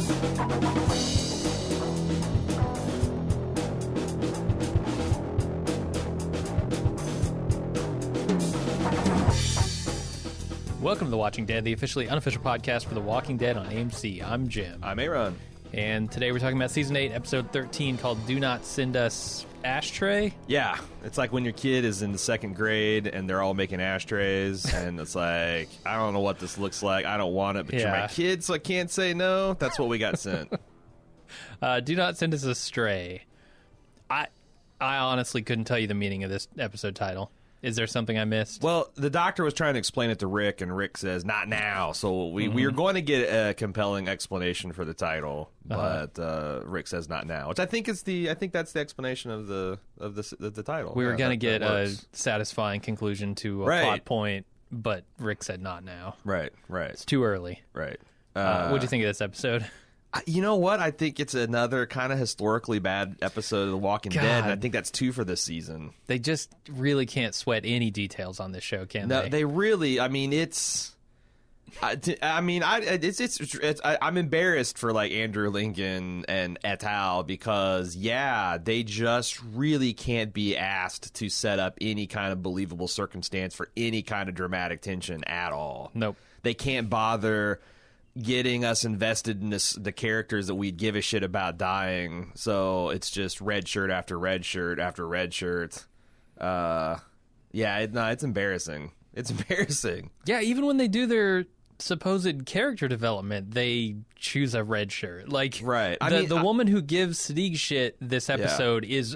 Welcome to The Walking Dead, the officially unofficial podcast for The Walking Dead on AMC. I'm Jim. I'm Aaron. And today we're talking about Season 8, Episode 13, called Do Not Send Us Ashtray. Yeah, it's like when your kid is in the second grade and they're all making ashtrays, and it's like, I don't know what this looks like. I don't want it, but you're my kid, so I can't say no. That's what we got sent. Do Not Send Us Astray. I honestly couldn't tell you the meaning of this episode title. Is there something I missed? Well, the doctor was trying to explain it to Rick, and Rick says, not now. So we are going to get a compelling explanation for the title, but Rick says not now, which I think that's the explanation of the title. We were going to get a satisfying conclusion to a plot point, but Rick said not now. Right. It's too early. Right. What do you think of this episode? You know what? I think it's another kind of historically bad episode of The Walking Dead, and I think that's 2 for this season. They just really can't sweat any details on this show, can they? No, they really. I mean, I'm embarrassed for like Andrew Lincoln and et al. Because they just really can't be asked to set up any kind of believable circumstance for any kind of dramatic tension at all. Nope. They can't bother getting us invested in the characters that we'd give a shit about dying. So it's just red shirt after red shirt after red shirt. It's embarrassing. It's embarrassing. Yeah, even when they do their supposed character development, they choose a red shirt. Like, right. The woman who gives Sadiq shit this episode is,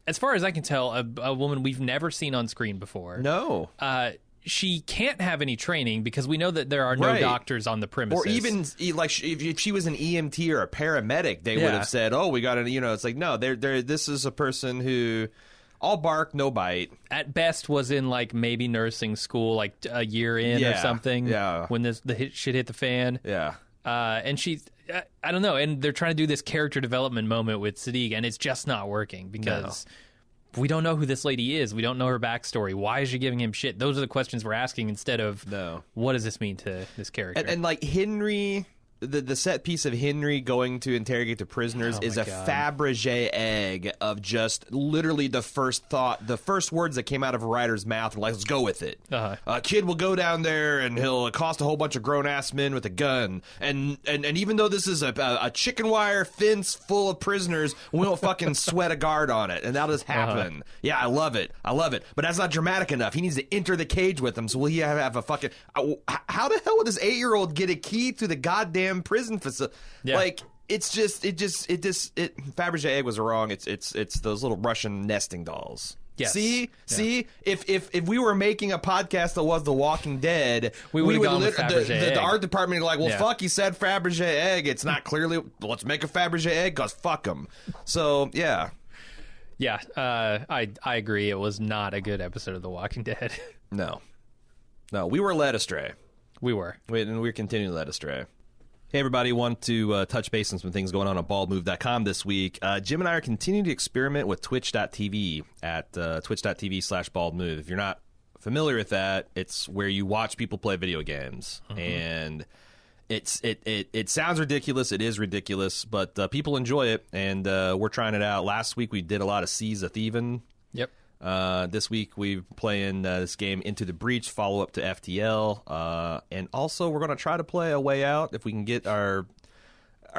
as far as I can tell, a woman we've never seen on screen before. No. She can't have any training because we know that there are no doctors on the premises. Or even like if she was an EMT or a paramedic, they would have said, "Oh, we got to," it's like, no, this is a person who all bark, no bite. At best, was in like maybe nursing school, like a year in or something. Yeah, when the shit hit the fan. Yeah, and she's, I don't know, and they're trying to do this character development moment with Sadiq, and it's just not working because. No. We don't know who this lady is. We don't know her backstory. Why is she giving him shit? Those are the questions we're asking instead of, what does this mean to this character? And like Henry, the set piece of Henry going to interrogate the prisoners is a Fabergé egg of just literally the first words that came out of a writer's mouth were like, let's go with it. A kid will go down there and he'll accost a whole bunch of grown-ass men with a gun. And even though this is a chicken wire fence full of prisoners, we won't fucking sweat a guard on it. And that'll just happen. Yeah, I love it. But that's not dramatic enough. He needs to enter the cage with them. So will he have a fucking... How the hell would this 8-year-old get a key to the goddamn prison facility? Like, Fabergé egg was wrong. It's those little Russian nesting dolls. Yes. See, if we were making a podcast that was The Walking Dead, we would gone with Fabergé egg. The art department would be like, well, fuck, he said Fabergé egg. It's not clearly, let's make a Fabergé egg because fuck him. So, yeah. Yeah, I agree. It was not a good episode of The Walking Dead. No, we were led astray. We were. And we're continuing led astray. Hey, everybody. Want to touch base on some things going on baldmove.com this week. Jim and I are continuing to experiment with twitch.tv at twitch.tv/baldmove. If you're not familiar with that, it's where you watch people play video games. And it sounds ridiculous. It is ridiculous, but people enjoy it, and we're trying it out. Last week, we did a lot of Seas of Thieving. Yep. This week we're playing this game Into the Breach, follow up to FTL, and also we're going to try to play A Way Out if we can get our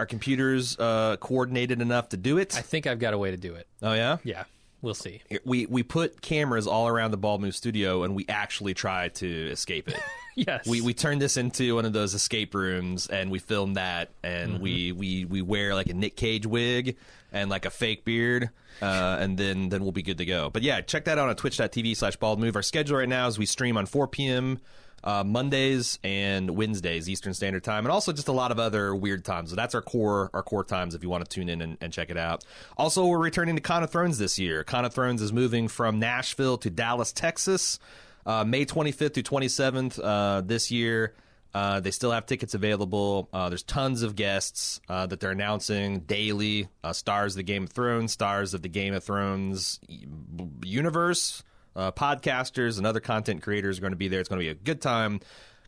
computers coordinated enough to do it. I think I've got a way to do it. Oh yeah? Yeah, we'll see. We put cameras all around the Bald Move studio, and we actually try to escape it. Yes. We turned this into one of those escape rooms, and we filmed that, and we wear like a Nick Cage wig and like a fake beard, and then we'll be good to go. But yeah, check that out on twitch.tv/baldmove. Our schedule right now is we stream on 4 p.m. Mondays and Wednesdays Eastern Standard Time, and also just a lot of other weird times. So that's our core times if you want to tune in and check it out. Also, we're returning to Con of Thrones this year. Con of Thrones is moving from Nashville to Dallas, Texas, May 25th through 27th this year. They still have tickets available. There's tons of guests that they're announcing daily. Stars of the Game of Thrones, stars of the Game of Thrones universe, podcasters and other content creators are going to be there. It's going to be a good time.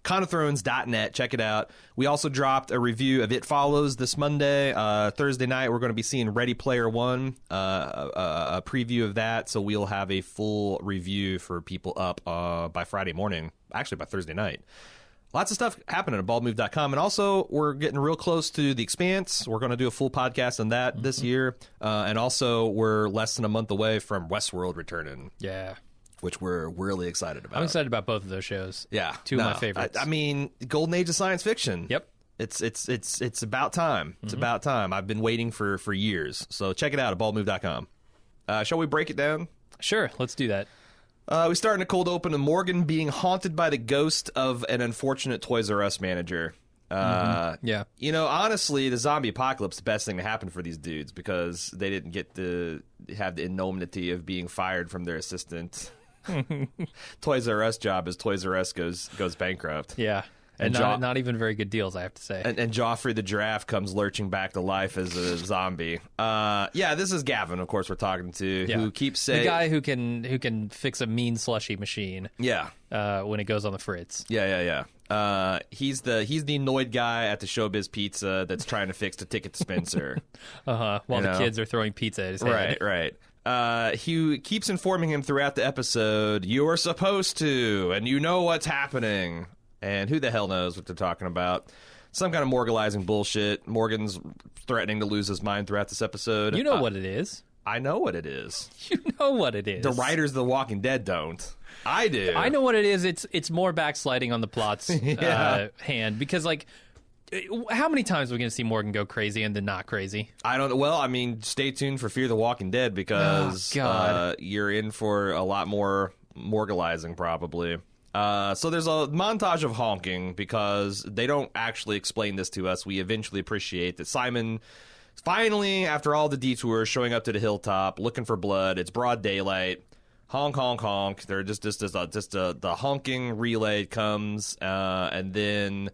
conofthrones.net. Check it out. We also dropped a review of It Follows this Monday. Thursday night, we're going to be seeing Ready Player One, a preview of that. So we'll have a full review for people up by Friday morning, actually by Thursday night. Lots of stuff happening at baldmove.com. And also, we're getting real close to The Expanse. We're going to do a full podcast on that this year. And also, we're less than a month away from Westworld returning. Yeah. Which we're really excited about. I'm excited about both of those shows. Yeah. Two of my favorites. I mean, Golden Age of Science Fiction. Yep. It's about time. It's about time. I've been waiting for years. So check it out at baldmove.com. Shall we break it down? Sure. Let's do that. We start in a cold open with Morgan being haunted by the ghost of an unfortunate Toys R Us manager. Yeah. You know, honestly, the zombie apocalypse is the best thing to happen for these dudes because they didn't get to have the enormity of being fired from their assistant. Toys R Us job as Toys R Us goes bankrupt. Yeah. And not even very good deals, I have to say. And Joffrey the giraffe comes lurching back to life as a zombie. Yeah, this is Gavin, of course, we're talking to, who keeps saying... The guy who can fix a mean slushy machine. Yeah. When it goes on the fritz. Yeah. He's the annoyed guy at the Showbiz Pizza that's trying to fix the ticket dispenser. While the kids are throwing pizza at his head. Right. He keeps informing him throughout the episode, you're supposed to, and you know what's happening. And who the hell knows what they're talking about. Some kind of morgalizing bullshit. Morgan's threatening to lose his mind throughout this episode. You know what it is. I know what it is. You know what it is. The writers of The Walking Dead don't. I do. I know what it is. It's more backsliding on the plot's hand. Because, like, how many times are we going to see Morgan go crazy and then not crazy? I don't know. Well, I mean, stay tuned for Fear the Walking Dead because you're in for a lot more morgalizing probably. So there's a montage of honking because they don't actually explain this to us. We eventually appreciate that Simon finally, after all the detours, showing up to the hilltop, looking for blood. It's broad daylight. Honk, honk, honk. They're the honking relay comes, and then,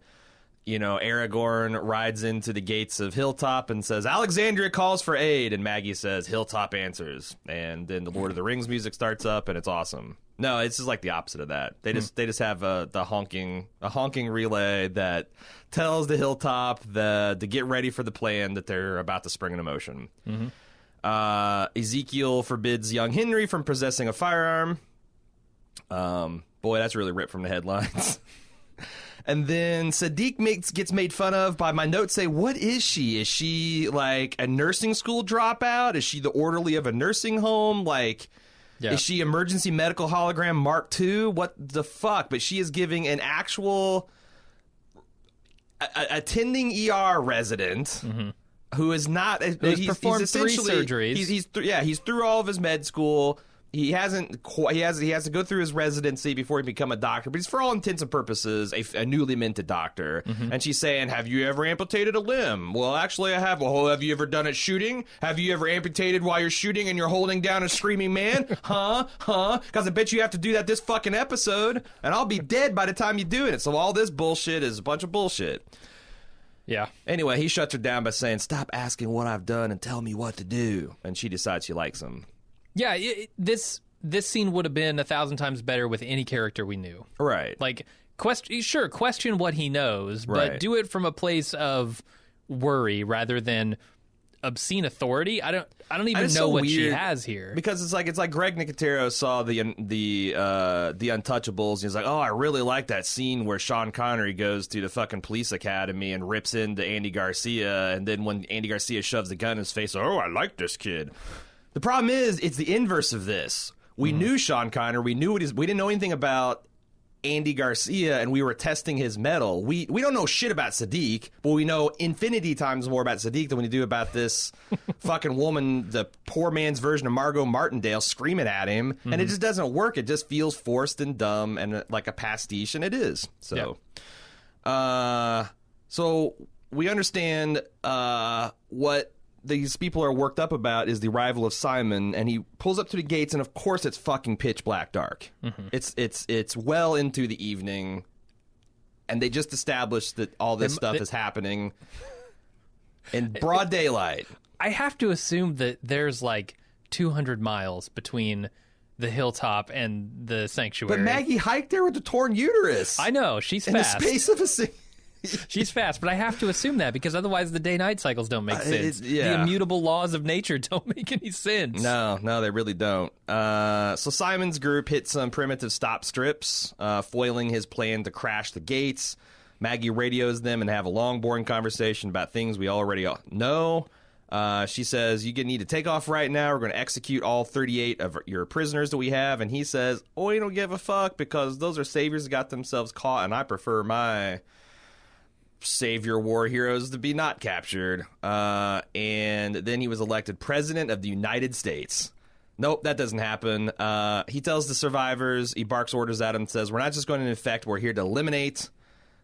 you know, Aragorn rides into the gates of Hilltop and says, Alexandria calls for aid, and Maggie says, Hilltop answers. And then the Lord of the Rings music starts up, and it's awesome. No, it's just like the opposite of that. They just have a honking relay that tells the Hilltop to get ready for the plan that they're about to spring into motion. Ezekiel forbids young Henry from possessing a firearm. Boy, that's really ripped from the headlines. And then Sadiq gets made fun of by my notes say, what is she? Is she like a nursing school dropout? Is she the orderly of a nursing home? Like... Yeah. Is she emergency medical hologram Mark II? What the fuck? But she is giving an actual attending ER resident who is not. He's performed 3 surgeries. He's through all of his med school. He has to go through his residency before he become a doctor, but he's for all intents and purposes a newly minted doctor. And she's saying, have you ever amputated a limb? Well, actually I have. Well, have you ever done it shooting? Have you ever amputated while you're shooting and you're holding down a screaming man? Because I bet you have to do that this fucking episode, and I'll be dead by the time you do it. So all this bullshit is a bunch of bullshit. Yeah. Anyway, he shuts her down by saying, stop asking what I've done and tell me what to do. And she decides she likes him. Yeah, this scene would have been 1,000 times better with any character we knew. Right. Like, question what he knows, but do it from a place of worry rather than obscene authority. I don't even know what she has here. Because it's like Greg Nicotero saw the Untouchables, and he's like, oh, I really like that scene where Sean Connery goes to the fucking police academy and rips into Andy Garcia, and then when Andy Garcia shoves the gun in his face, oh, I like this kid. The problem is, it's the inverse of this. We knew Sean Connery. We didn't know anything about Andy Garcia, and we were testing his mettle. We don't know shit about Sadiq, but we know infinity times more about Sadiq than we do about this fucking woman, the poor man's version of Margot Martindale, screaming at him. And it just doesn't work. It just feels forced and dumb and like a pastiche, and it is. So, so we understand what these people are worked up about is the arrival of Simon, and he pulls up to the gates, and of course it's fucking pitch black dark. It's well into the evening, and they just established that all this stuff is happening in broad daylight. I have to assume that there's like 200 miles between the hilltop and the sanctuary. But Maggie hiked there with a torn uterus. I know, she's in fast. the space of a She's fast, but I have to assume that because otherwise the day-night cycles don't make sense. Yeah. The immutable laws of nature don't make any sense. No, they really don't. So Simon's group hit some primitive stop strips, foiling his plan to crash the gates. Maggie radios them and have a long, boring conversation about things we already know. She says, you need to take off right now. We're going to execute all 38 of your prisoners that we have. And he says, oh, you don't give a fuck because those are saviors that got themselves caught, and I prefer my savior war heroes to be not captured. And then he was elected president of the United States. Nope, that doesn't happen. He tells the survivors, he barks orders at them, says, we're not just going to infect, we're here to eliminate.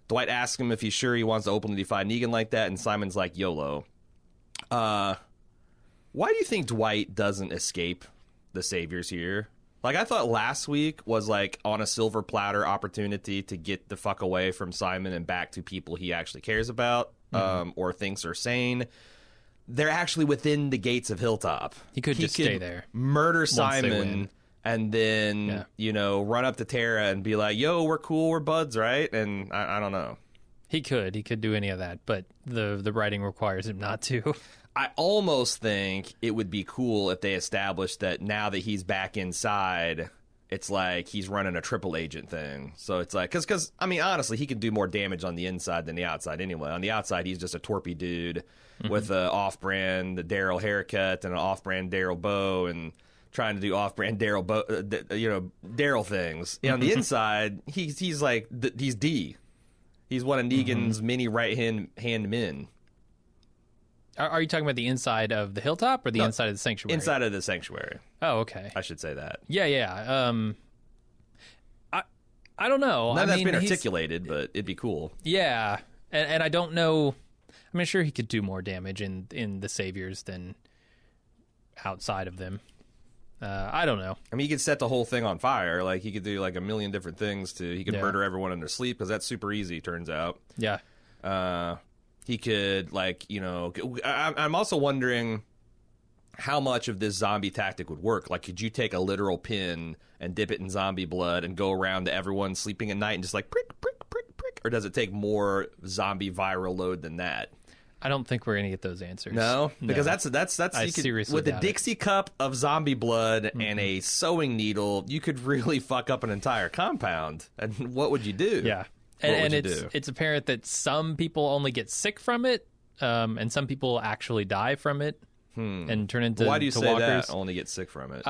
Dwight asks him if he's sure he wants to openly defy Negan like that, and Simon's like, YOLO. Why do you think Dwight doesn't escape the saviors here? Like, I thought last week was, like, on a silver platter opportunity to get the fuck away from Simon and back to people he actually cares about, or thinks are sane. They're actually within the gates of Hilltop. He could just stay there. Murder Simon and then, run up to Tara and be like, yo, we're cool, we're buds, right? And I don't know. He could do any of that, but the writing requires him not to. I almost think it would be cool if they established that now that he's back inside, it's like he's running a triple agent thing. So it's like, because I mean, honestly, he can do more damage on the inside than the outside anyway. On the outside, he's just a torpy dude with an off-brand Daryl haircut and an off-brand Daryl bow and trying to do off-brand Daryl Daryl things. On the inside, he's like he's D. He's one of Negan's many right-hand men. Are you talking about the inside of the Hilltop or the inside of the sanctuary? Inside of the sanctuary. Oh, okay. I should say that. Yeah. I don't know. None of that's been articulated, but it'd be cool. Yeah, and I don't know. I mean, sure, he could do more damage in the Saviors than outside of them. I don't know. I mean, he could set the whole thing on fire. Like, he could do, like, a million different things. He could murder everyone in their sleep, because that's super easy, turns out. Yeah. He could, like, I'm also wondering how much of this zombie tactic would work. Like, could you take a literal pin and dip it in zombie blood and go around to everyone sleeping at night and just, like, prick, prick, prick, prick? Or does it take more zombie viral load than that? I don't think we're going to get those answers. No? Because that's I seriously with a doubt Dixie cup of zombie blood and a sewing needle, you could really fuck up an entire compound. And what would you do? Yeah. And it's apparent that some people only get sick from it, and some people actually die from it and turn into Why do you say walkers. that? Only get sick from it?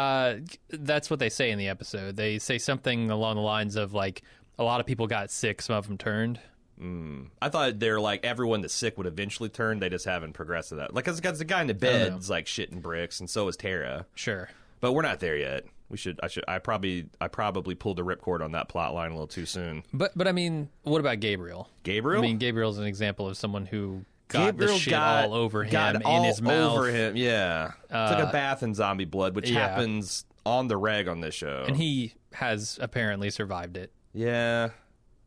That's what they say in the episode. They say something along the lines of, like, a lot of people got sick, some of them turned. I thought they're like everyone that's sick would eventually turn. They just haven't progressed to that. Like, because the guy in the bed's like shitting bricks, and so is Tara. Sure, but we're not there yet. I probably pulled the ripcord on that plot line a little too soon. But I mean, what about Gabriel? Gabriel? I mean, Gabriel's an example of someone who got the shit all over him in his mouth. Over him, yeah. Took a bath in zombie blood, which happens on the reg on this show, and he has apparently survived it. Yeah.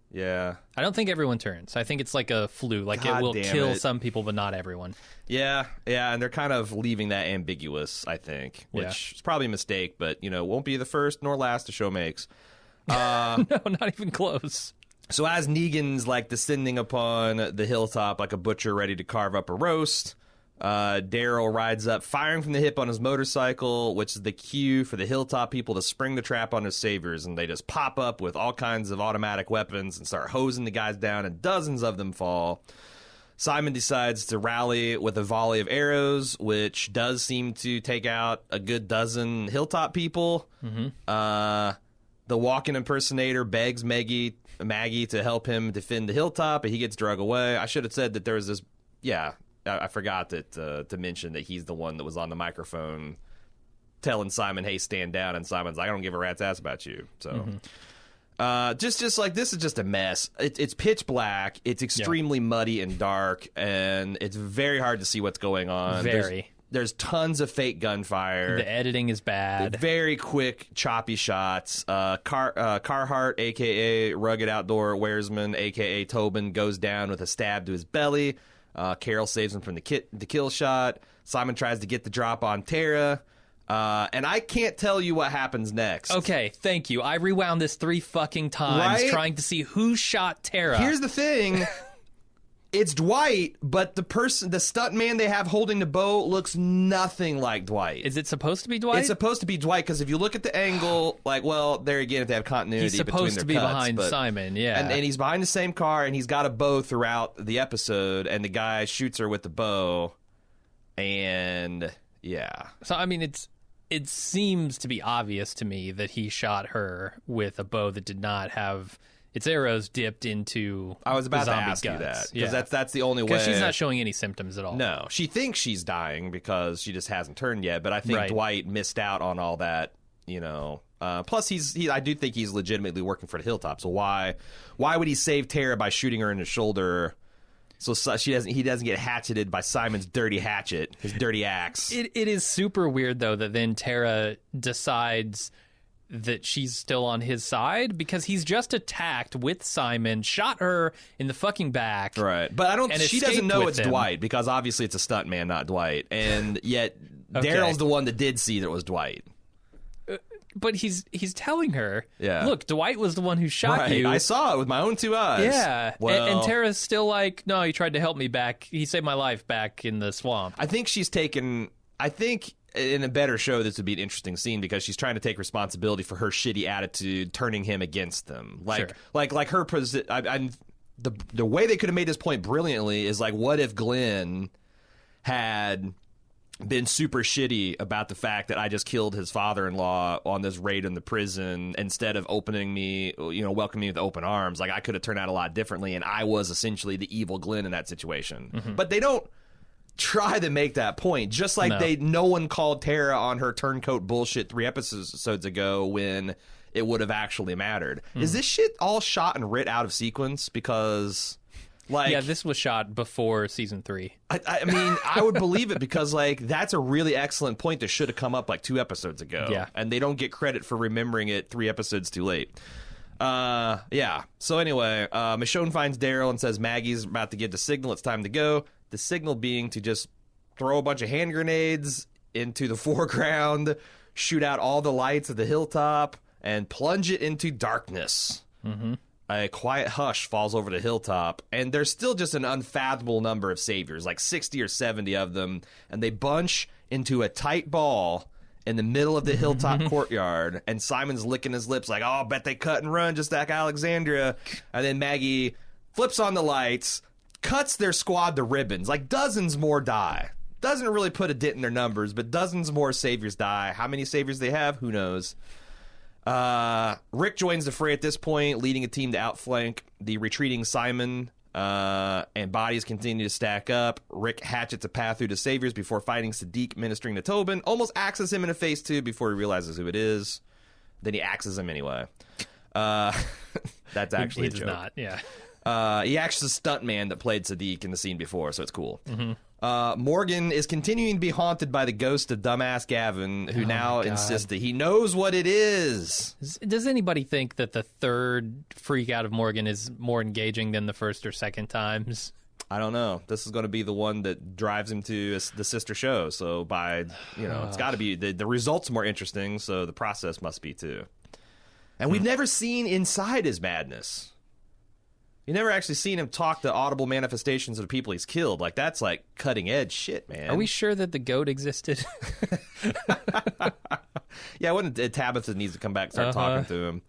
Yeah. I don't think everyone turns. I think it's like a flu. Like, it will kill some people, but not everyone. Yeah, and they're kind of leaving that ambiguous, I think, which is probably a mistake, but, won't be the first nor last the show makes. No, not even close. So as Negan's, like, descending upon the hilltop like a butcher ready to carve up a roast, Daryl rides up, firing from the hip on his motorcycle, which is the cue for the Hilltop people to spring the trap on his saviors, and they just pop up with all kinds of automatic weapons and start hosing the guys down, and dozens of them fall. Simon decides to rally with a volley of arrows, which does seem to take out a good dozen Hilltop people. The walking impersonator begs Maggie to help him defend the Hilltop, but he gets drug away. I should have said that there was this... Yeah, I forgot to mention that he's the one that was on the microphone telling Simon, hey, stand down, and Simon's like, I don't give a rat's ass about you. So just like, this is just a mess. It's pitch black, it's extremely muddy and dark, and it's very hard to see what's going on. There's tons of fake gunfire. The editing is bad. Very quick, choppy shots. Carhart, a.k.a. Rugged Outdoor Wearsman, a.k.a. Tobin, goes down with a stab to his belly. Carol saves him from the kill shot. Simon tries to get the drop on Tara. And I can't tell you what happens next. Okay, thank you. I rewound this 3 fucking times trying to see who shot Tara. Here's the thing. It's Dwight, but the stuntman they have holding the bow looks nothing like Dwight. Is it supposed to be Dwight? It's supposed to be Dwight, because if you look at the angle, like, well, there again, if they have continuity he's between supposed their to be cuts, behind Simon, yeah. And he's behind the same car, and he's got a bow throughout the episode, and the guy shoots her with the bow, and yeah. So, I mean, it seems to be obvious to me that he shot her with a bow that did not have its arrows dipped into I was about the to zombie ask you guts. that, because that's the only way. Because she's not showing any symptoms at all. No, she thinks she's dying because she just hasn't turned yet, but I think Dwight missed out on all that, you know. Plus, I do think he's legitimately working for the Hilltop, so why would he save Tara by shooting her in the shoulder so he doesn't get hatcheted by Simon's dirty hatchet, his dirty axe? It is super weird, though, that then Tara decides that she's still on his side, because he's just attacked with Simon, shot her in the fucking back. Right. But she doesn't know it's him. Dwight, because obviously it's a stuntman, not Dwight. And yet Daryl's the one that did see that it was Dwight. But he's telling her, yeah, look, Dwight was the one who shot you. I saw it with my own 2 eyes. Yeah. Well, and Tara's still like, no, he tried to help me back. He saved my life back in the swamp. I think in a better show, this would be an interesting scene, because she's trying to take responsibility for her shitty attitude, turning him against them. Like her the way they could have made this point brilliantly is, like, what if Glenn had been super shitty about the fact that I just killed his father-in-law on this raid in the prison, instead of welcoming me with open arms. Like, I could have turned out a lot differently, and I was essentially the evil Glenn in that situation. Mm-hmm. But they don't try to make that point, just like no one called Tara on her turncoat bullshit 3 episodes ago when it would have actually mattered. Is this shit all shot and writ out of sequence? Because, like, yeah, this was shot before season 3. I mean, I would believe it, because, like, that's a really excellent point that should have come up like 2 episodes ago. Yeah. And they don't get credit for remembering it 3 episodes too late. Yeah. So anyway, Michonne finds Daryl and says Maggie's about to give the signal. It's time to go. The signal being to just throw a bunch of hand grenades into the foreground, shoot out all the lights of the hilltop, and plunge it into darkness. Mm-hmm. A quiet hush falls over the hilltop, and there's still just an unfathomable number of saviors, like 60 or 70 of them, and they bunch into a tight ball in the middle of the hilltop courtyard, and Simon's licking his lips like, oh, I bet they cut and run just like Alexandria. And then Maggie flips on the lights, cuts their squad to ribbons. Like, dozens more die. Doesn't really put a dent in their numbers, but dozens more saviors die. How many saviors they have, who knows? Rick joins the fray at this point, leading a team to outflank the retreating Simon, and bodies continue to stack up. Rick hatchets a path through the saviors before fighting Siddiq, ministering to Tobin. Almost axes him in the face, too, before he realizes who it is. Then he axes him anyway. That's actually a joke. Not, yeah. He acts as a stuntman that played Siddiq in the scene before, so it's cool. Mm-hmm. Morgan is continuing to be haunted by the ghost of dumbass Gavin, who now insists that he knows what it is. Does anybody think that the third freak out of Morgan is more engaging than the first or second times? I don't know. This is going to be the one that drives him to the sister show. So it's got to be the result's more interesting. So the process must be too. And we've never seen inside his madness. You never actually seen him talk to audible manifestations of the people he's killed. Like, that's like cutting edge shit, man. Are we sure that the goat existed? Yeah, Tabitha needs to come back and start talking to him.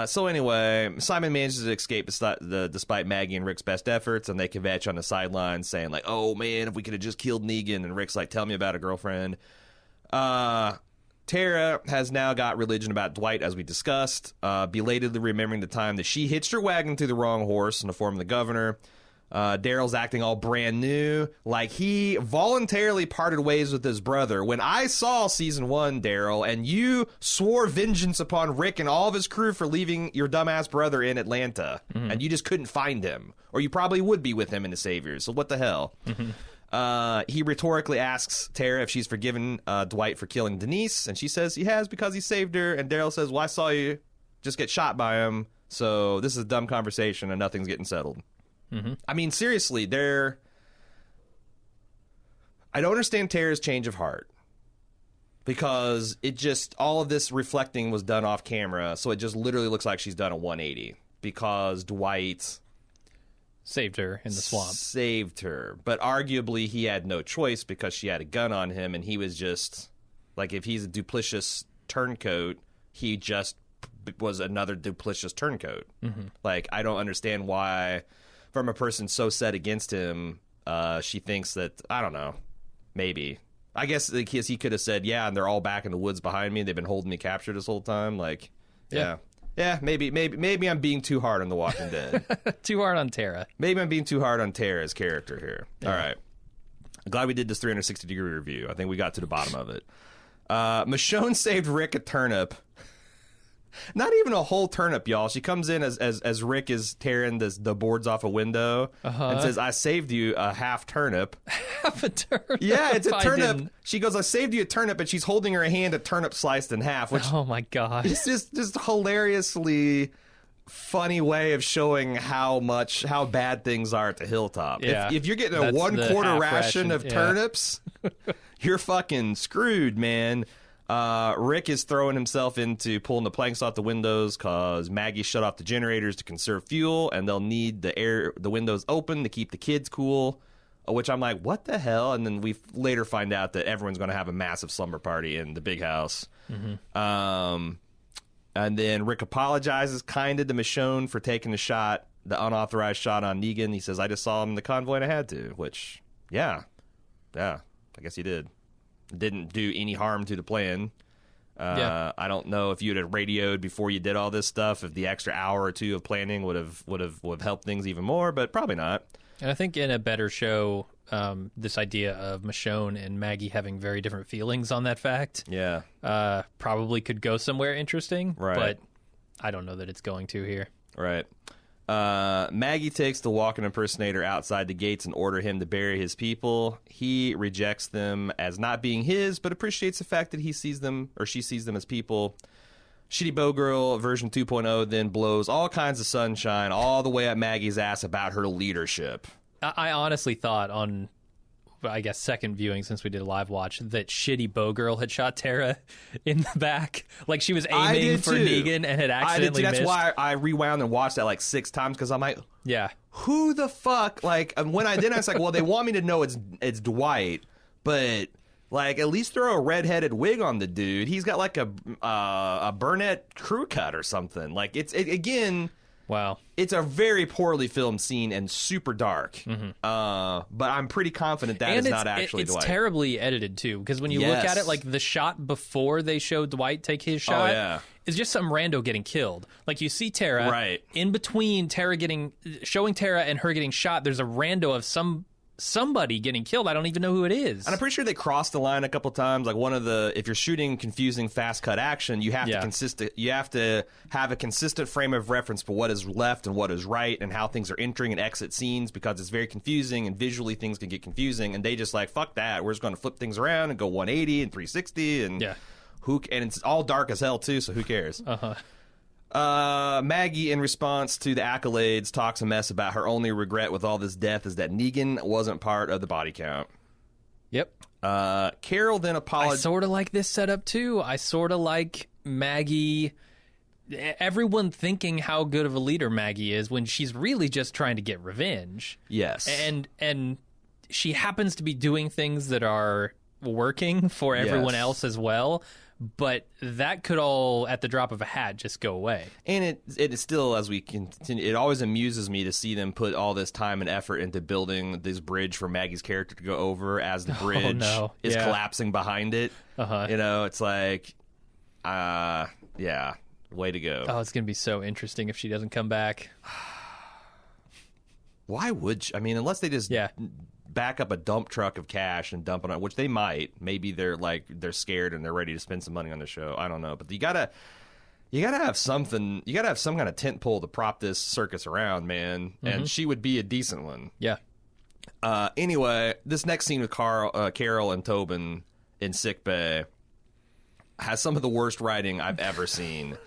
So anyway, Simon manages to escape despite Maggie and Rick's best efforts, and they kvetch on the sidelines saying, like, oh, man, if we could have just killed Negan. And Rick's like, tell me about a girlfriend. Tara has now got religion about Dwight, as we discussed, belatedly remembering the time that she hitched her wagon to the wrong horse in the form of the governor. Daryl's acting all brand new, like he voluntarily parted ways with his brother. When I saw season 1, Daryl, and you swore vengeance upon Rick and all of his crew for leaving your dumbass brother in Atlanta, and you just couldn't find him, or you probably would be with him in the Saviors, so what the hell? He rhetorically asks Tara if she's forgiven Dwight for killing Denise, and she says he has because he saved her, and Daryl says, well, I saw you just get shot by him, so this is a dumb conversation and nothing's getting settled. I mean, seriously, I don't understand Tara's change of heart. because it just, all of this reflecting was done off camera, so it just literally looks like she's done a 180 because Dwight saved her in the swamp. Saved her. But arguably he had no choice because she had a gun on him, and he was just, like, if he's a duplicitous turncoat, he just was another duplicitous turncoat. Mm-hmm. Like, I don't understand why, from a person so set against him, she thinks that, I don't know, maybe. I guess because he could have said, yeah, and they're all back in the woods behind me. They've been holding me captured this whole time. Like, yeah. Yeah, maybe I'm being too hard on The Walking Dead. Too hard on Tara. Maybe I'm being too hard on Tara's character here. Yeah. All right. I'm glad we did this 360-degree review. I think we got to the bottom of it. Michonne saved Rick a turnip. Not even a whole turnip, y'all. She comes in as Rick is tearing the boards off a window and says, I saved you a half turnip. Half a turnip? Yeah, it's a turnip. She goes, I saved you a turnip, and she's holding her hand a turnip sliced in half. Which, oh, my God. It's just hilariously funny way of showing how bad things are at the Hilltop. Yeah, if you're getting a 1/4 ration of turnips, you're fucking screwed, man. Rick is throwing himself into pulling the planks off the windows because Maggie shut off the generators to conserve fuel, and they'll need the windows open to keep the kids cool, which I'm like, what the hell? And then we later find out that everyone's going to have a massive slumber party in the big house. Mm-hmm. And then Rick apologizes kind of to Michonne for taking the unauthorized shot on Negan. He says, I just saw him in the convoy and I had to, which, yeah, I guess he did. Didn't do any harm to the plan. I don't know if you'd have radioed before you did all this stuff, if the extra hour or two of planning would have helped things even more, but probably not. And I think in a better show, this idea of Michonne and Maggie having very different feelings on that fact, probably could go somewhere interesting. Right. But I don't know that it's going to here. Right. Maggie takes the walking impersonator outside the gates and order him to bury his people. He rejects them as not being his, but appreciates the fact that he sees them, or she sees them, as people. Shitty Bow Girl version 2.0 then blows all kinds of sunshine all the way up Maggie's ass about her leadership. I honestly thought on, I guess, second viewing since we did a live watch, that Shitty Bow Girl had shot Tara in the back. Like she was aiming for Negan and had accidentally missed. That's why I rewound and watched that like 6 times, because I'm like, yeah, who the fuck? Like, when I did, I was like, well, they want me to know it's Dwight, but like at least throw a redheaded wig on the dude. He's got like a Burnett crew cut or something. Like again. Wow. It's a very poorly filmed scene and super dark. Mm-hmm. But I'm pretty confident that is not actually Dwight. It's terribly edited, too, because when you look at it, like the shot before they show Dwight take his shot is just some rando getting killed. Like you see Tara, right. In between showing Tara and her getting shot, there's a rando of somebody getting killed. I don't even know who it is. And I'm pretty sure they crossed the line a couple times. Like if you're shooting confusing fast cut action, you have to have a consistent frame of reference for what is left and what is right and how things are entering and exit scenes, because it's very confusing and visually things can get confusing, and they just like, fuck that. We're just going to flip things around and go 180 and 360 and and it's all dark as hell too, so who cares? Maggie, in response to the accolades, talks a mess about her only regret with all this death is that Negan wasn't part of the body count. Yep. Carol then apologized. I sort of like this setup, too. I sort of like Maggie, everyone thinking how good of a leader Maggie is when she's really just trying to get revenge. Yes. And she happens to be doing things that are working for everyone else as well. But that could all, at the drop of a hat, just go away. And it is still, as we continue, it always amuses me to see them put all this time and effort into building this bridge for Maggie's character to go over as the bridge is collapsing behind it. You know, it's like, way to go. Oh, it's going to be so interesting if she doesn't come back. Why would she? I mean, unless they just back up a dump truck of cash and dump it on, which they might. Maybe they're scared and they're ready to spend some money on the show. I don't know, but you gotta have something. You gotta have some kind of tent pole to prop this circus around, man. Mm-hmm. And she would be a decent one. Yeah. Anyway, this next scene with Carol and Tobin in sickbay has some of the worst writing I've ever seen.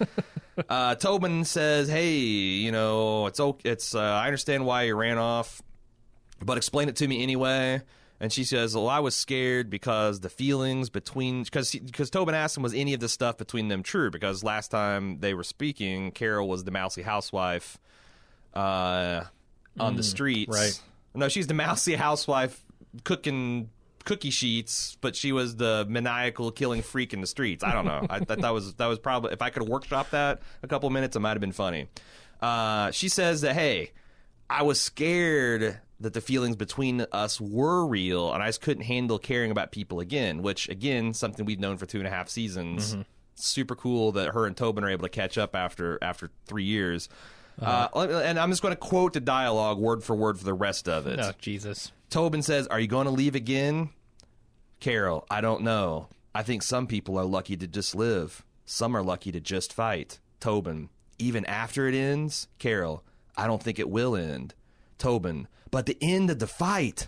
Tobin says, "Hey, you know, it's I understand why you ran off, but explain it to me anyway." And she says, well, I was scared because the feelings between... Because Tobin asked him, was any of the stuff between them true? Because last time they were speaking, Carol was the mousy housewife on the streets. Right. No, she's the mousy housewife cooking cookie sheets, but she was the maniacal killing freak in the streets. I don't know. I thought that was probably... If I could workshop that a couple of minutes, it might have been funny. She says that, hey, I was scared that the feelings between us were real, and I just couldn't handle caring about people again, which, again, something we've known for 2.5 seasons. Super cool that her and Tobin are able to catch up after 3 years. And I'm just going to quote the dialogue word for word for the rest of it. Oh, Jesus. Tobin says, are you going to leave again? Carol, I don't know. I think some people are lucky to just live. Some are lucky to just fight. Tobin, even after it ends? Carol, I don't think it will end. Tobin, but the end of the fight,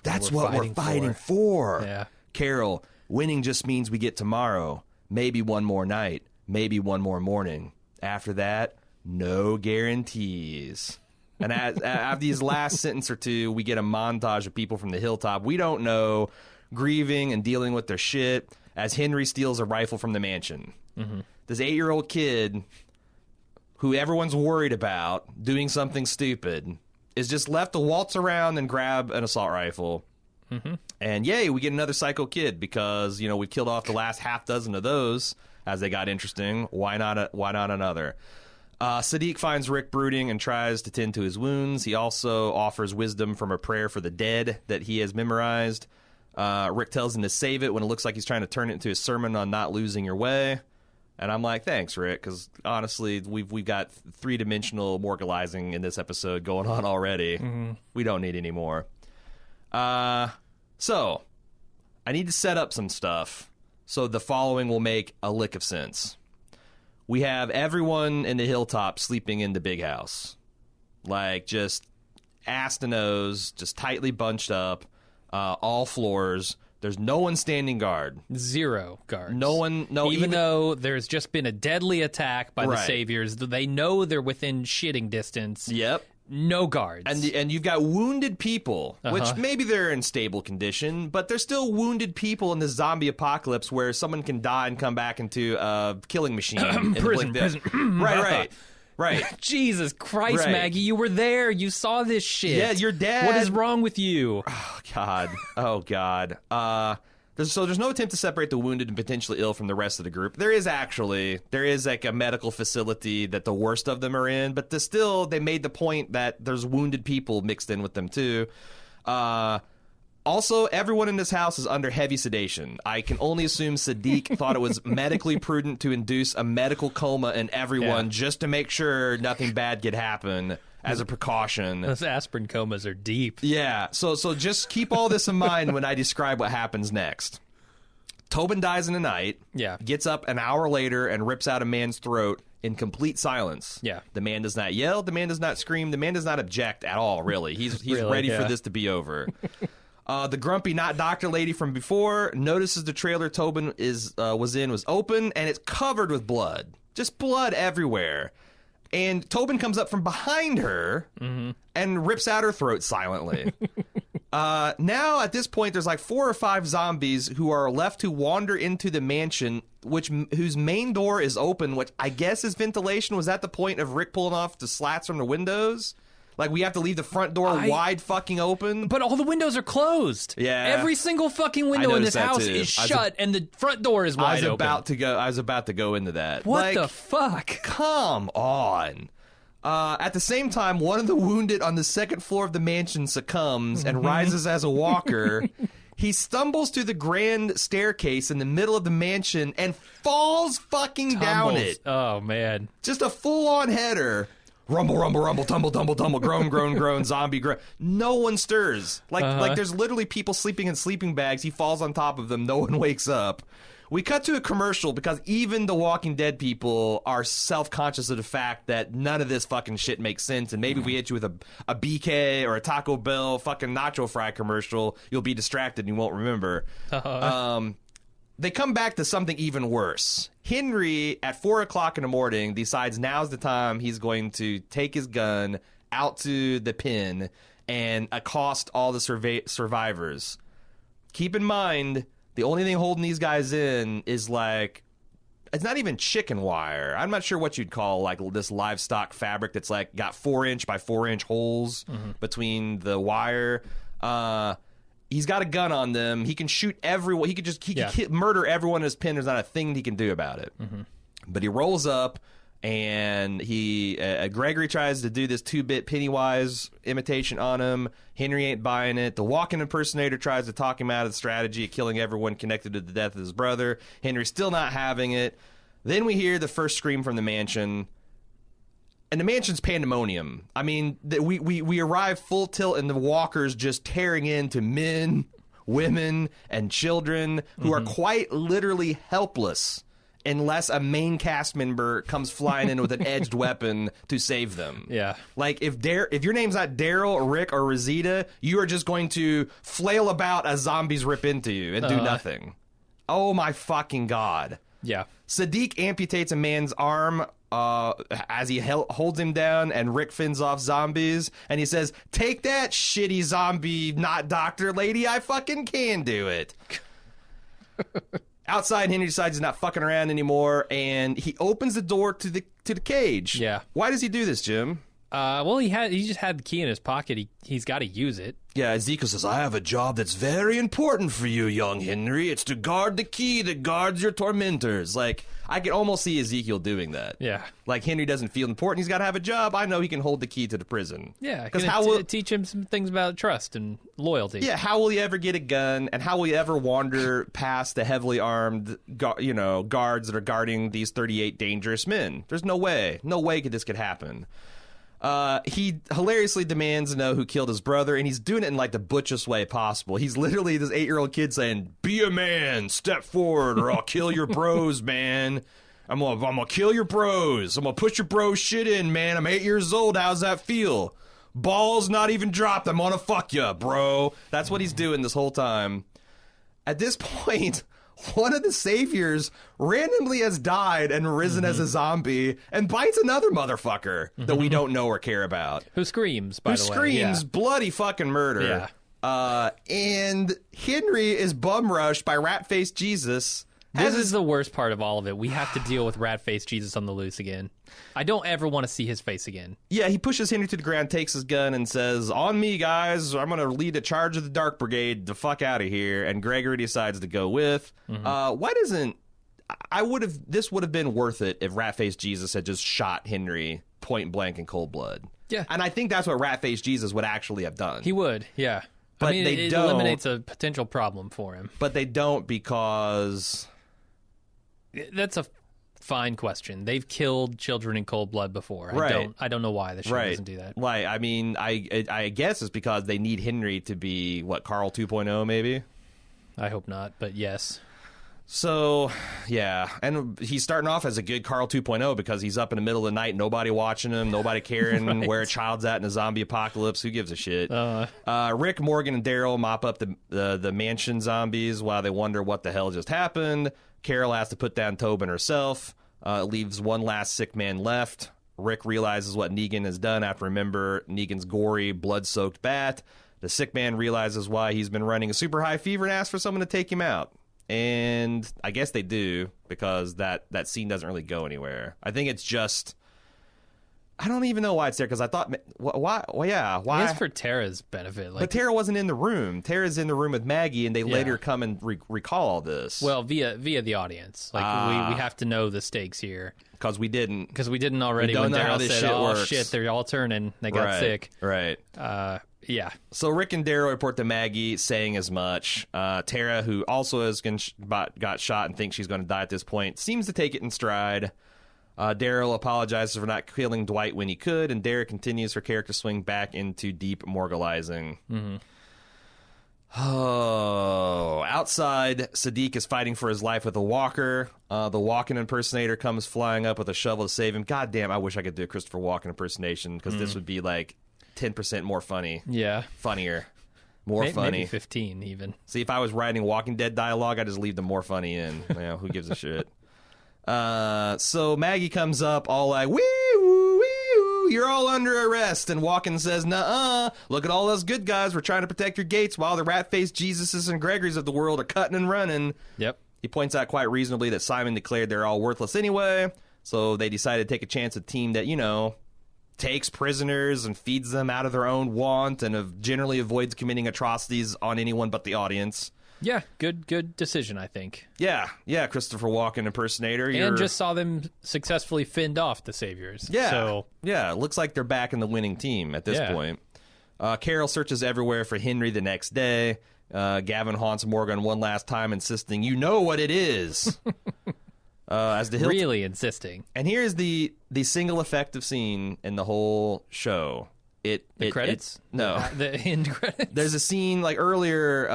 that's what we're fighting for. Yeah. Carol, winning just means we get tomorrow. Maybe one more night. Maybe one more morning. After that, no guarantees. And after these last sentence or two, we get a montage of people from the hilltop we don't know, grieving and dealing with their shit as Henry steals a rifle from the mansion. This 8-year-old kid who everyone's worried about doing something stupid is just left to waltz around and grab an assault rifle. And yay, we get another psycho kid because, we killed off the last half dozen of those as they got interesting. Why not another? Siddiq finds Rick brooding and tries to tend to his wounds. He also offers wisdom from a prayer for the dead that he has memorized. Rick tells him to save it when it looks like he's trying to turn it into a sermon on not losing your way. And I'm like, thanks, Rick, because honestly, we've got 3-dimensional morgalizing in this episode going on already. We don't need any more. So, I need to set up some stuff so the following will make a lick of sense. We have everyone in the hilltop sleeping in the big house. Like, just ass to nose, just tightly bunched up, all floors. There's no one standing guard. 0 guards. No one. No, even though there's just been a deadly attack by the Right. Saviors, they know they're within shitting distance. Yep. No guards. And you've got wounded people, which maybe they're in stable condition, but they're still wounded people in this zombie apocalypse where someone can die and come back into a killing machine. in the Prison. Right. Jesus Christ, Right. Maggie, you were there. You saw this shit. Yeah, your dad. What is wrong with you? Oh, God. There's no attempt to separate the wounded and potentially ill from the rest of the group. There is like a medical facility that the worst of them are in, but they made the point that there's wounded people mixed in with them too. Also, everyone in this house is under heavy sedation. I can only assume Siddiq thought it was medically prudent to induce a medical coma in everyone just to make sure nothing bad could happen as a precaution. Those aspirin comas are deep. Yeah, so just keep all this in mind when I describe what happens next. Tobin dies in the night, gets up an hour later and rips out a man's throat in complete silence. Yeah. The man does not yell, the man does not scream, the man does not object at all, really. He's Really, ready for this to be over. The grumpy not doctor lady from before notices the trailer Tobin was in was open, and it's covered with blood. Just blood everywhere. And Tobin comes up from behind her and rips out her throat silently. Now, at this point, there's like 4 or 5 zombies who are left to wander into the mansion, whose main door is open, which I guess is ventilation. Was that the point of Rick pulling off the slats from the windows? Like, we have to leave the front door wide fucking open? But all the windows are closed. Yeah. Every single fucking window in this house is shut, and the front door is wide open. I was about to go into that. What the fuck? Come on. At the same time, one of the wounded on the second floor of the mansion succumbs and rises as a walker. He stumbles to the grand staircase in the middle of the mansion and falls fucking down it. Oh, man. Just a full-on header. Rumble, rumble, rumble, tumble, tumble, tumble, groan, groan, groan, zombie groan. No one stirs. Like there's literally people sleeping in sleeping bags. He falls on top of them. No one wakes up. We cut to a commercial because even the Walking Dead people are self-conscious of the fact that none of this fucking shit makes sense, and maybe if we hit you with a BK or a Taco Bell fucking nacho fry commercial, you'll be distracted and you won't remember. They come back to something even worse. Henry, at 4 o'clock in the morning, decides now's the time he's going to take his gun out to the pen and accost all the survivors. keep in mind, the only thing holding these guys in is like, it's not even chicken wire. I'm not sure what you'd call like this livestock fabric that's like got 4-inch by 4-inch holes between the wire. He's got a gun on them. He can shoot everyone. He can murder everyone in his pen. There's not a thing he can do about it. But he rolls up, and Gregory tries to do this 2-bit Pennywise imitation on him. Henry ain't buying it. The walking impersonator tries to talk him out of the strategy of killing everyone connected to the death of his brother. Henry's still not having it. Then we hear the first scream from the mansion. And the mansion's pandemonium. I mean, we arrive full tilt, and the walkers just tearing into men, women, and children who are quite literally helpless unless a main cast member comes flying in with an edged weapon to save them. Yeah. Like, if your name's not Daryl, Rick, or Rosita, you are just going to flail about as zombies rip into you and do nothing. Oh, my fucking God. Yeah. Siddiq amputates a man's arm as he holds him down, and Rick fends off zombies, and he says, "Take that, shitty zombie not doctor lady, I fucking can do it." Outside, Henry decides he's not fucking around anymore, and he opens the door to the cage. Yeah. Why does he do this, Jim? Well, he just had the key in his pocket. He's got to use it. Yeah, Ezekiel says, "I have a job that's very important for you, young Henry. It's to guard the key that guards your tormentors." Like, I can almost see Ezekiel doing that. Yeah. Like, Henry doesn't feel important. He's got to have a job. I know he can hold the key to the prison. Yeah, because how will teach him some things about trust and loyalty. Yeah, how will he ever get a gun, and how will he ever wander past the heavily armed, guards that are guarding these 38 dangerous men? There's no way. No way this could happen. He hilariously demands to know who killed his brother, and he's doing it in like the butchest way possible. He's literally this 8-year-old kid saying, "Be a man, step forward, or I'll kill your bros, man. I'm gonna kill your bros. I'm gonna put your bro shit in, man. I'm 8 years old. How's that feel? Balls not even dropped. I'm gonna fuck ya, bro." That's what he's doing this whole time. At this point, one of the saviors randomly has died and risen as a zombie and bites another motherfucker that we don't know or care about. Who screams, by the way. Who screams bloody fucking murder. Yeah. And Henry is bum rushed by Rat-Faced Jesus. This is the worst part of all of it. We have to deal with Rat-Faced Jesus on the loose again. I don't ever want to see his face again. Yeah, he pushes Henry to the ground, takes his gun, and says, "On me, guys. I'm going to lead a charge of the Dark Brigade the fuck out of here." And Gregory decides to go with. Why doesn't... This would have been worth it if Rat-Faced Jesus had just shot Henry point blank in cold blood. Yeah. And I think that's what Rat-Faced Jesus would actually have done. He would, yeah. But it eliminates a potential problem for him. But they don't, because... That's a fine question. They've killed children in cold blood before. Right. I don't know why the show doesn't do that. Right. I mean, I guess it's because they need Henry to be, Carl 2.0 maybe? I hope not, but yes. So, yeah. And he's starting off as a good Carl 2.0 because he's up in the middle of the night, nobody watching him, nobody caring where a child's at in a zombie apocalypse. Who gives a shit? Rick, Morgan, and Daryl mop up the mansion zombies while they wonder what the hell just happened. Carol has to put down Tobin herself. Leaves one last sick man left. Rick realizes what Negan has done after remember Negan's gory, blood-soaked bat. The sick man realizes why he's been running a super high fever and asks for someone to take him out. And I guess they do, because that scene doesn't really go anywhere. I think it's just... I don't even know why it's there, because I thought... Why? Well, yeah, why? It's for Tara's benefit. But Tara wasn't in the room. Tara's in the room with Maggie, and they later come and recall all this. Well, via the audience. Like, we have to know the stakes here. Because we didn't. Because we didn't already when Daryl said, "Oh, shit, they're all turning. They got sick." Right. Yeah. So Rick and Daryl report to Maggie, saying as much. Tara, who also has got shot and thinks she's going to die at this point, seems to take it in stride. Daryl apologizes for not killing Dwight when he could, and Dara continues her character swing back into deep moralizing. Oh, outside, Siddiq is fighting for his life with a walker. The Walken impersonator comes flying up with a shovel to save him. God damn, I wish I could do a Christopher Walken impersonation, because this would be like 10% more funny. Yeah. Funnier. More funny. Maybe 15 even. See, if I was writing Walking Dead dialogue, I'd just leave the more funny in. Who gives a shit? So Maggie comes up all like, wee woo, you're all under arrest. And Walken says, nuh-uh, look at all those good guys. We're trying to protect your gates while the rat-faced Jesuses and Gregorys of the world are cutting and running. Yep. He points out quite reasonably that Simon declared they're all worthless anyway, so they decided to take a chance at a team that, takes prisoners and feeds them out of their own want and generally avoids committing atrocities on anyone but the audience. Yeah, good decision, I think. Yeah, Christopher Walken impersonator. And just saw them successfully fend off the Saviors. Yeah, so yeah, it looks like they're back in the winning team at this point. Carol searches everywhere for Henry the next day. Gavin haunts Morgan one last time, insisting, you know what it is. As the really insisting. And here's the single effective scene in the whole show. The credits? No. The end credits? There's a scene, like, earlier,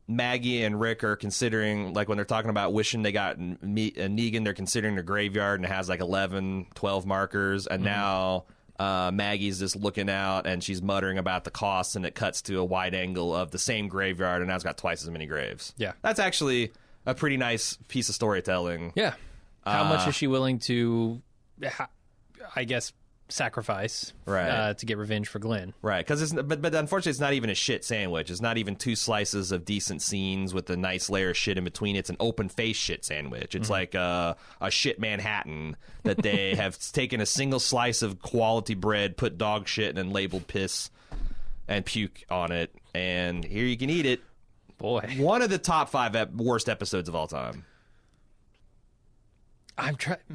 Maggie and Rick are considering, like, when they're talking about wishing they got Negan, they're considering the graveyard, and it has, like, 11, 12 markers, and now Maggie's just looking out, and she's muttering about the costs, and it cuts to a wide angle of the same graveyard, and now it's got twice as many graves. Yeah. That's actually a pretty nice piece of storytelling. Yeah. How much is she willing to, I guess, sacrifice to get revenge for Glenn? Right, because but unfortunately it's not even a shit sandwich. It's not even 2 slices of decent scenes with a nice layer of shit in between. It's an open face shit sandwich. It's like a shit Manhattan that they have taken a single slice of quality bread, put dog shit, and then labeled piss and puke on it, and here you can eat it. Boy, one of the top 5 worst episodes of all time.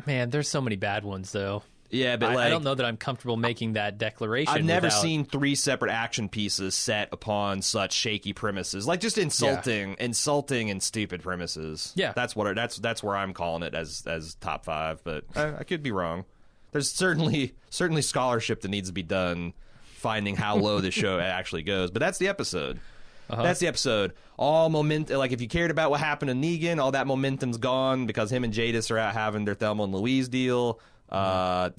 Man, there's so many bad ones though. Yeah, but I don't know that I'm comfortable making that declaration. I've never seen 3 separate action pieces set upon such shaky premises, like just insulting and stupid premises. Yeah, that's where I'm calling it as top 5. But I could be wrong. There's certainly scholarship that needs to be done finding how low the show actually goes. But that's the episode. That's the episode. All momentum, like if you cared about what happened to Negan, all that momentum's gone because him and Jadis are out having their Thelma and Louise deal. When's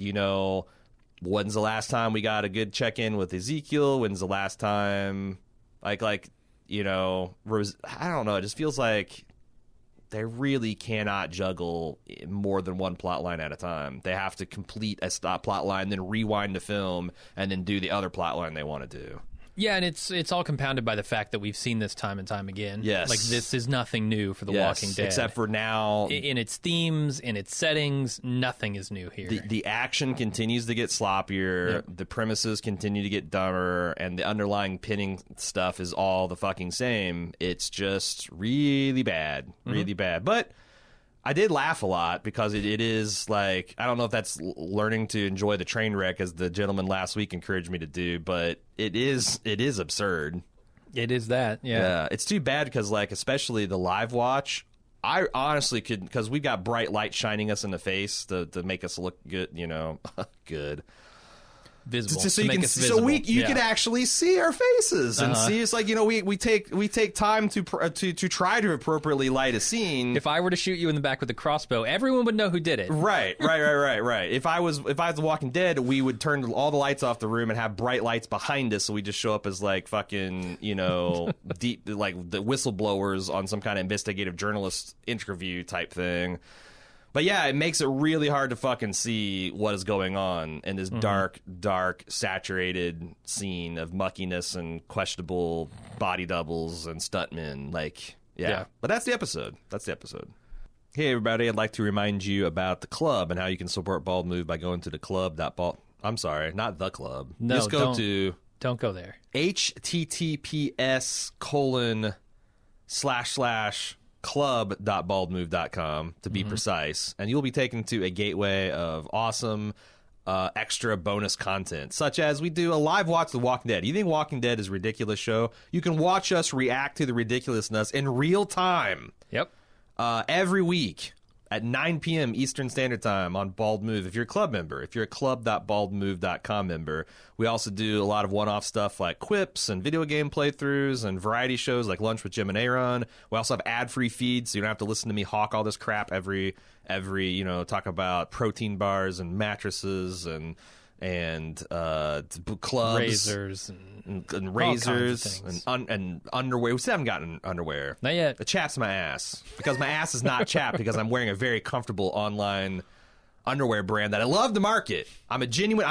the last time we got a good check-in with Ezekiel? When's the last time, I don't know. It just feels like they really cannot juggle more than one plot line at a time. They have to complete a plot line, then rewind the film, and then do the other plot line they want to do. Yeah, and it's all compounded by the fact that we've seen this time and time again. Yes. Like, this is nothing new for The Walking Dead. Except for now. In its themes, in its settings, nothing is new here. The action continues to get sloppier, Yep. The premises continue to get dumber, and the underlying pinning stuff is all the fucking same. It's just really bad. Really bad. But I did laugh a lot because it is like, I don't know if that's learning to enjoy the train wreck as the gentleman last week encouraged me to do, but it is absurd. It is that, Yeah, it's too bad because, like, especially the live watch, I honestly could, because we got bright light shining us in the face to make us look good, good. Visible. So you could actually see our faces and see. It's like, we take time to try to appropriately light a scene. If I were to shoot you in the back with a crossbow, everyone would know who did it. Right. If I was The Walking Dead, we would turn all the lights off the room and have bright lights behind us, so we just show up as like fucking deep, like the whistleblowers on some kind of investigative journalist interview type thing. But yeah, it makes it really hard to fucking see what is going on in this dark, saturated scene of muckiness and questionable body doubles and stuntmen. Like, yeah. But that's the episode. Hey, everybody, I'd like to remind you about the club and how you can support Bald Move by going to the club.bald... I'm sorry, not the club. No, just go to... Don't go there. https:// club.baldmove.com to be precise, and you'll be taken to a gateway of awesome extra bonus content, such as we do a live watch of The Walking Dead. You think Walking Dead is a ridiculous show? You can watch us react to the ridiculousness in real time. Yep. Every week at 9 p.m. Eastern Standard Time on Bald Move. If you're a club member, if you're a club.baldmove.com member, we also do a lot of one-off stuff like quips and video game playthroughs and variety shows like Lunch with Jim and Aaron. We also have ad-free feeds, so you don't have to listen to me hawk all this crap every talk about protein bars and mattresses and clubs, razors and razors and underwear. We still haven't gotten underwear. Not yet. The chaps my ass because my ass is not chapped because I'm wearing a very comfortable online underwear brand that I love to market. I'm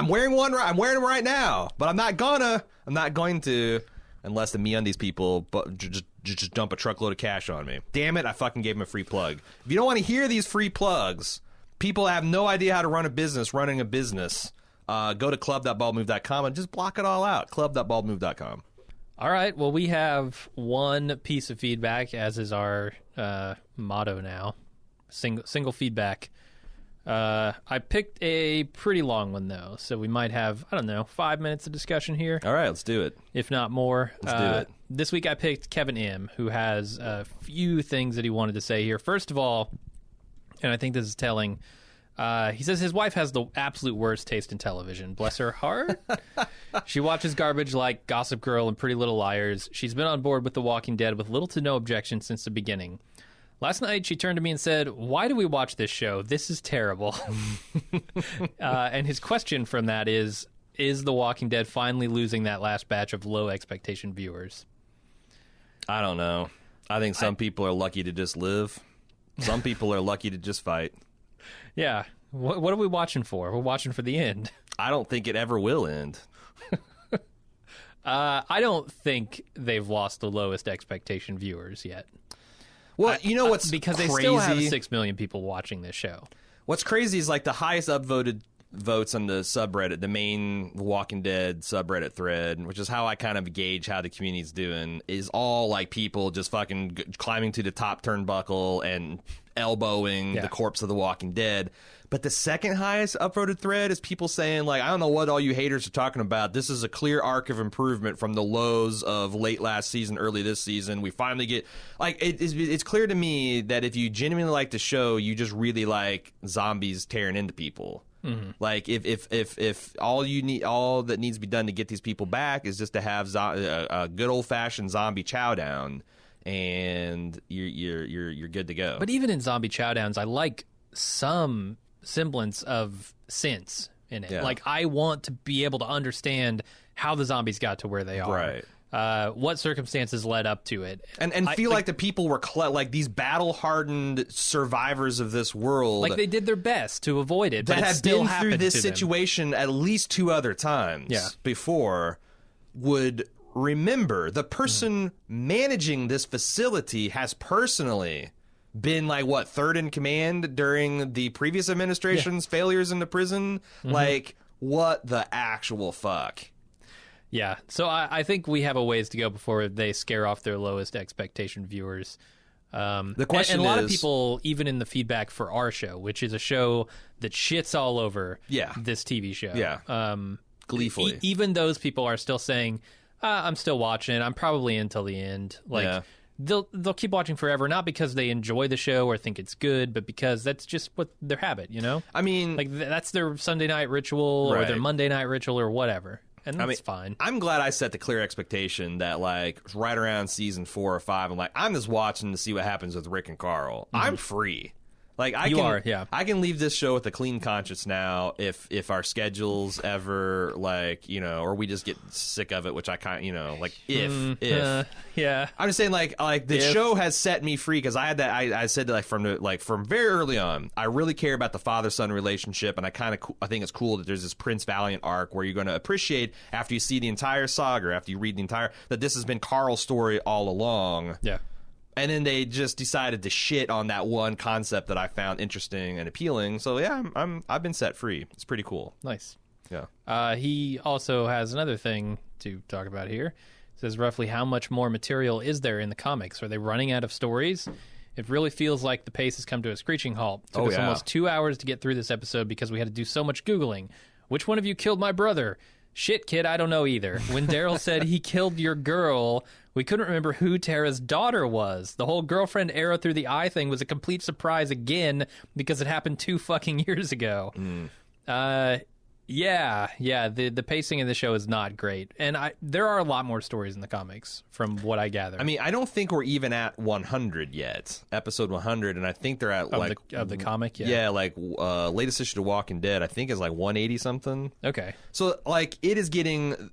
wearing one. I'm wearing them right now, but I'm not going to unless the MeUndies people just dump a truckload of cash on me. Damn it! I fucking gave them a free plug. If you don't want to hear these free plugs, people have no idea how to run a business. Running a business, go to club.baldmove.com and just block it all out. Club.baldmove.com. All right. Well, we have one piece of feedback, as is our motto now. Single feedback. I picked a pretty long one, though, so we might have, 5 minutes of discussion here. All right, let's do it. If not more. Let's do it. This week I picked Kevin M., who has a few things that he wanted to say here. First of all, and I think this is telling, he says his wife has the absolute worst taste in television. Bless her heart. She watches garbage like Gossip Girl and Pretty Little Liars. She's been on board with The Walking Dead with little to no objection since the beginning. Last night, she turned to me and said, "Why do we watch this show? This is terrible." And his question from that is The Walking Dead finally losing that last batch of low expectation viewers? I don't know. I think some people are lucky to just live. Some people are lucky to just fight. Yeah. What are we watching for? We're watching for the end. I don't think it ever will end. I don't think they've lost the lowest expectation viewers yet. Well, you know what's because crazy? They still have 6 million people watching this show. What's crazy is like the highest upvoted votes on the subreddit, the main Walking Dead subreddit thread, which is how I kind of gauge how the community's doing, is all like people just fucking climbing to the top turnbuckle and elbowing the corpse of the Walking Dead. But the second highest upvoted thread is people saying, like, I don't know what all you haters are talking about. This is a clear arc of improvement from the lows of late last season, early this season. We finally get, like, it's clear to me that if you genuinely like the show, you just really like zombies tearing into people. Mm-hmm. Like, if all that needs to be done to get these people back is just to have a good old fashioned zombie chowdown, and you're good to go. But even in zombie chowdowns, I like some semblance of sense in it. Yeah. Like, I want to be able to understand how the zombies got to where they are. Right. What circumstances led up to it. And feel like the people were like these battle-hardened survivors of this world. Like they did their best to avoid it, but that it still have been through this situation at least 2 other times before would remember the person managing this facility has personally been like third in command during the previous administration's failures in the prison. Mm-hmm. Like, what the actual fuck? Yeah, so I think we have a ways to go before they scare off their lowest expectation viewers. The question and a lot of people, even in the feedback for our show, which is a show that shits all over this TV show, gleefully, even those people are still saying, "I'm still watching. I'm probably until the end." Like. They'll keep watching forever, not because they enjoy the show or think it's good, but because that's just what their habit, you know? I mean... Like, that's their Sunday night ritual or their Monday night ritual or whatever. And that's fine. I'm glad I set the clear expectation that, like, right around season 4 or 5, I'm like, I'm just watching to see what happens with Rick and Carl. Mm-hmm. I'm free. Like, I can leave this show with a clean conscience now if our schedules ever, like, you know, or we just get sick of it, which I kind of, you know, like, if. Yeah. I'm just saying, like the show has set me free because I had that, I said that, from very early on, I really care about the father-son relationship, and I think it's cool that there's this Prince Valiant arc where you're going to appreciate, after you see the entire saga, after you read the entire, that this has been Carl's story all along. Yeah. And then they just decided to shit on that one concept that I found interesting and appealing. So yeah, I've been set free. It's pretty cool. Nice. Yeah. He also has another thing to talk about here. It says roughly how much more material is there in the comics? Are they running out of stories? It really feels like the pace has come to a screeching halt. It took us almost 2 hours to get through this episode because we had to do so much Googling. Which one of you killed my brother? Shit, kid, I don't know either. When Daryl said he killed your girl, we couldn't remember who Tara's daughter was. The whole girlfriend arrow through the eye thing was a complete surprise again because it happened 2 fucking years ago. The pacing in the show is not great. And there are a lot more stories in the comics from what I gather. I mean, I don't think we're even at 100 yet. Episode 100, and I think they're at of the comic, latest issue of Walking Dead, I think is like 180 something. Okay. So like it is getting.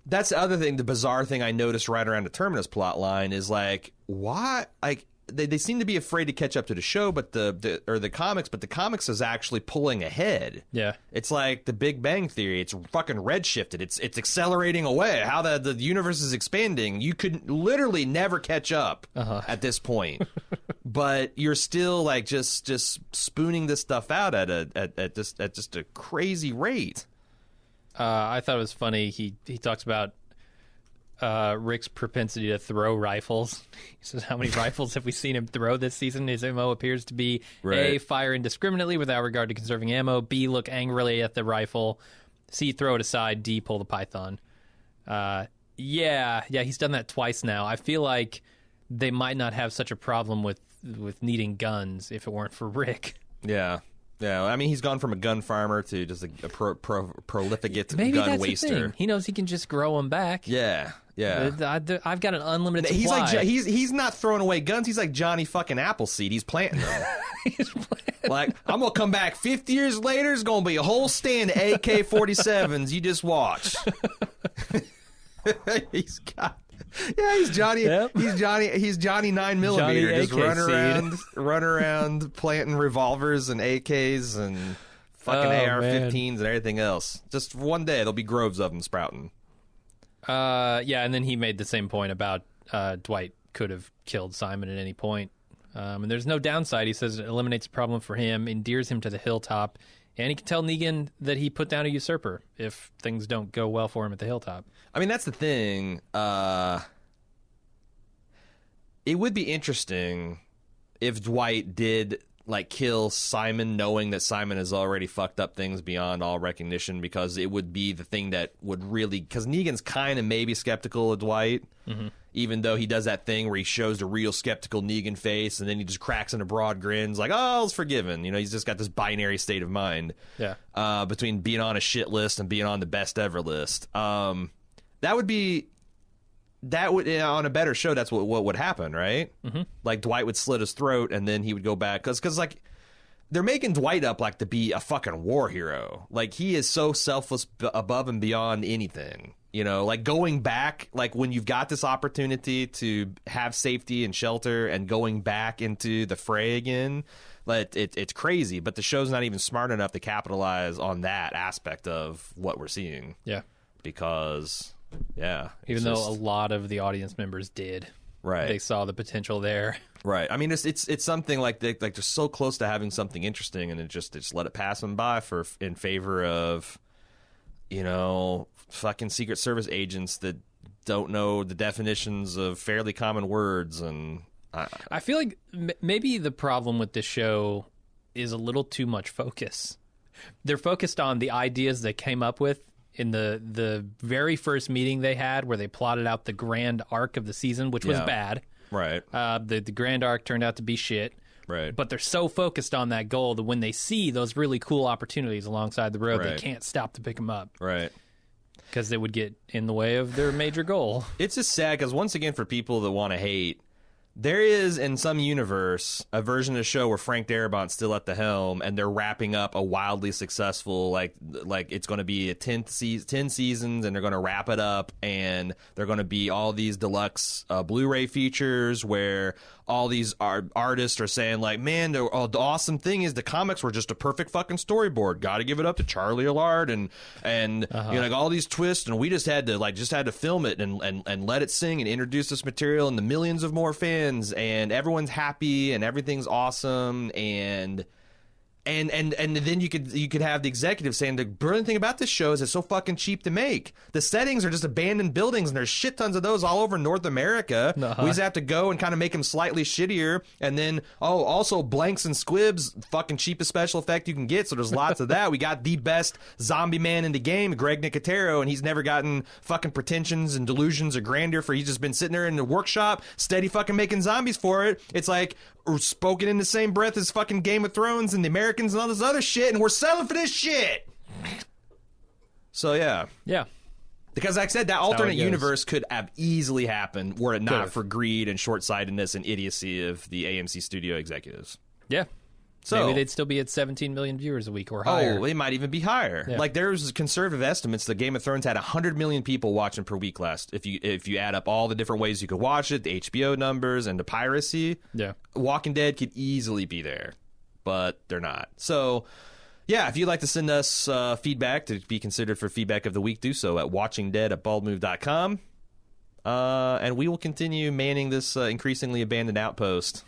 That's the other thing, the bizarre thing I noticed right around the Terminus plot line is like, why? Like, they seem to be afraid to catch up to the show, but the comics, but the comics is actually pulling ahead. Yeah. It's like the Big Bang Theory. It's fucking redshifted. It's accelerating away. How the universe is expanding. You could literally never catch up at this point. But you're still like just spooning this stuff out at just a crazy rate. I thought it was funny. He talks about Rick's propensity to throw rifles. He says, how many rifles have we seen him throw this season? His MO appears to be A, fire indiscriminately without regard to conserving ammo, B, look angrily at the rifle, C, throw it aside, D, pull the python. Yeah, he's done that twice now. I feel like they might not have such a problem with needing guns if it weren't for Rick. Yeah. Yeah, I mean, he's gone from a gun farmer to just a prolific Maybe gun that's waster. The thing. He knows he can just grow them back. Yeah. I've got an unlimited supply. He's not throwing away guns. He's like Johnny fucking Appleseed. He's planting them. Like, I'm going to come back 50 years later. There's going to be a whole stand of AK-47s. You just watch. He's Johnny. Yep. He's Johnny 9mm. Just run around planting revolvers and AKs and fucking AR-15s and everything else. Just one day there'll be groves of them sprouting. Yeah, and then he made the same point about Dwight could have killed Simon at any point. And there's no downside. He says it eliminates a problem for him, endears him to the hilltop, and he can tell Negan that he put down a usurper if things don't go well for him at the hilltop. I mean, that's the thing. It would be interesting if Dwight did like kill Simon knowing that Simon has already fucked up things beyond all recognition, because it would be the thing that would really, because Negan's kind of maybe skeptical of Dwight, even though he does that thing where he shows the real skeptical Negan face and then he just cracks into broad grins like, oh, it's forgiven. You know, he's just got this binary state of mind. Yeah. Between being on a shit list and being on the best ever list. That would on a better show, that's what would happen, right? Like Dwight would slit his throat and then he would go back because like they're making Dwight up like to be a fucking war hero. Like he is so selfless above and beyond anything, you know, like going back, like when you've got this opportunity to have safety and shelter and going back into the fray again, like it's crazy, but the show's not even smart enough to capitalize on that aspect of what we're seeing. Yeah. Because even though a lot of the audience members did, right, they saw the potential there, right. I mean, it's something like they're just so close to having something interesting, and they just let it pass them by in favor of, you know, fucking Secret Service agents that don't know the definitions of fairly common words. And I feel like maybe the problem with this show is a little too much focus. They're focused on the ideas they came up with in the very first meeting they had, where they plotted out the grand arc of the season, which was bad. Right. The grand arc turned out to be shit. Right. But they're so focused on that goal that when they see those really cool opportunities alongside the road, they can't stop to pick them up. Right. Because they would get in the way of their major goal. It's just sad because, once again, for people that want to hate, there is, in some universe, a version of the show where Frank Darabont's still at the helm, and they're wrapping up a wildly successful, like it's going to be 10 seasons, and they're going to wrap it up, and they're going to be all these deluxe Blu-ray features where all these artists are saying, like, man, the awesome thing is the comics were just a perfect fucking storyboard. Got to give it up to Charlie Allard and you know, like all these twists, and we just had to film it and let it sing and introduce this material and the millions of more fans, and everyone's happy and everything's awesome, and then you could have the executive saying the brilliant thing about this show is it's so fucking cheap to make. The settings are just abandoned buildings, and there's shit tons of those all over North America. We just have to go and kind of make them slightly shittier, and then also blanks and squibs, fucking cheapest special effect you can get. So there's lots of that. We got the best zombie man in the game, Greg Nicotero, and he's never gotten fucking pretensions and delusions or grandeur for. He's just been sitting there in the workshop, steady fucking making zombies for it. It's like spoken in the same breath as fucking Game of Thrones and the Americans and all this other shit, and we're selling for this shit. So yeah, because like I said, that alternate universe could have easily happened were it not for greed and short-sightedness and idiocy of the AMC studio executives. Yeah, So maybe they'd still be at 17 million viewers a week or higher. Oh, they might even be higher. Yeah. Like there's conservative estimates that Game of Thrones had 100 million people watching per week last. If you add up all the different ways you could watch it, the HBO numbers and the piracy, Yeah. Walking Dead could easily be there, but they're not. So, yeah, if you'd like to send us feedback to be considered for feedback of the week, do so at watchingdead@baldmove.com. And we will continue manning this increasingly abandoned outpost